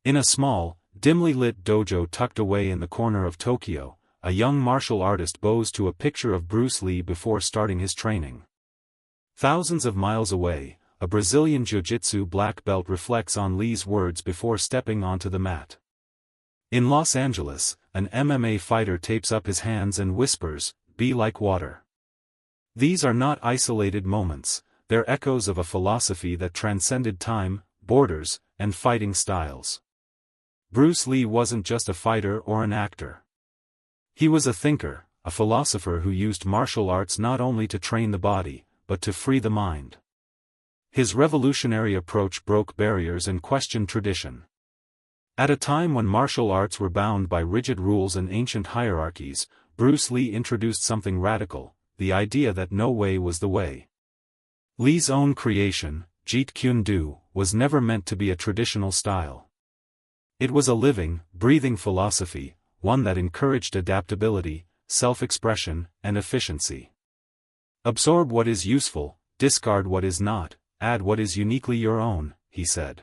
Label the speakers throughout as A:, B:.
A: In a small, dimly lit dojo tucked away in the corner of Tokyo, a young martial artist bows to a picture of Bruce Lee before starting his training. Thousands of miles away, a Brazilian jiu-jitsu black belt reflects on Lee's words before stepping onto the mat. In Los Angeles, an MMA fighter tapes up his hands and whispers, "Be like water." These are not isolated moments, they're echoes of a philosophy that transcended time, borders, and fighting styles. Bruce Lee wasn't just a fighter or an actor. He was a thinker, a philosopher who used martial arts not only to train the body, but to free the mind. His revolutionary approach broke barriers and questioned tradition. At a time when martial arts were bound by rigid rules and ancient hierarchies, Bruce Lee introduced something radical, the idea that no way was the way. Lee's own creation, Jeet Kune Do, was never meant to be a traditional style. It was a living, breathing philosophy, one that encouraged adaptability, self-expression, and efficiency. Absorb what is useful, discard what is not, add what is uniquely your own, he said.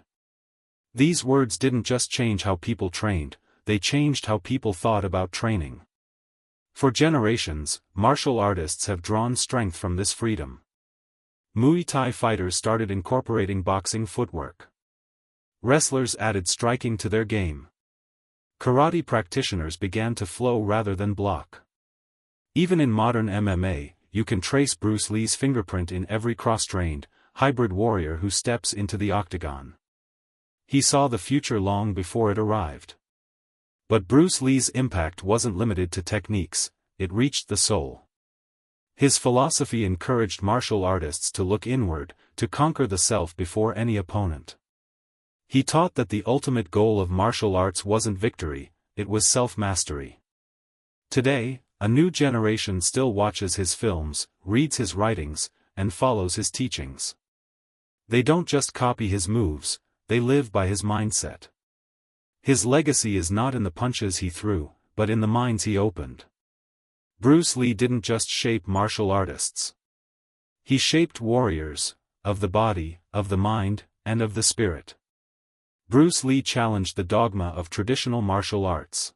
A: These words didn't just change how people trained, they changed how people thought about training. For generations, martial artists have drawn strength from this freedom. Muay Thai fighters started incorporating boxing footwork. Wrestlers added striking to their game. Karate practitioners began to flow rather than block. Even in modern MMA, you can trace Bruce Lee's fingerprint in every cross-trained, hybrid warrior who steps into the octagon. He saw the future long before it arrived. But Bruce Lee's impact wasn't limited to techniques, it reached the soul. His philosophy encouraged martial artists to look inward, to conquer the self before any opponent. He taught that the ultimate goal of martial arts wasn't victory, it was self-mastery. Today, a new generation still watches his films, reads his writings, and follows his teachings. They don't just copy his moves, they live by his mindset. His legacy is not in the punches he threw, but in the minds he opened. Bruce Lee didn't just shape martial artists. He shaped warriors, of the body, of the mind, and of the spirit. Bruce Lee challenged the dogma of traditional martial arts.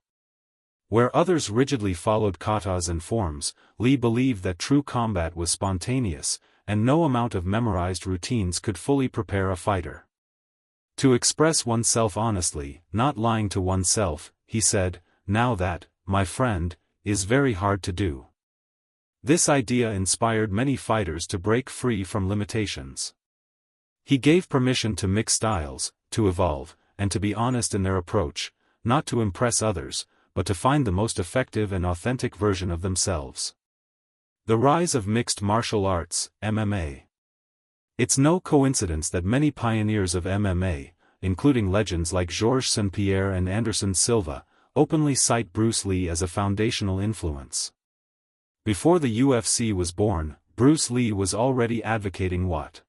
A: Where others rigidly followed katas and forms, Lee believed that true combat was spontaneous, and no amount of memorized routines could fully prepare a fighter. To express oneself honestly, not lying to oneself, he said, "Now that, my friend, is very hard to do." This idea inspired many fighters to break free from limitations. He gave permission to mix styles, to evolve, and to be honest in their approach, not to impress others, but to find the most effective and authentic version of themselves. The rise of mixed martial arts, MMA. It's no coincidence that many pioneers of MMA, including legends like Georges St-Pierre and Anderson Silva, openly cite Bruce Lee as a foundational influence. Before the UFC was born, Bruce Lee was already advocating what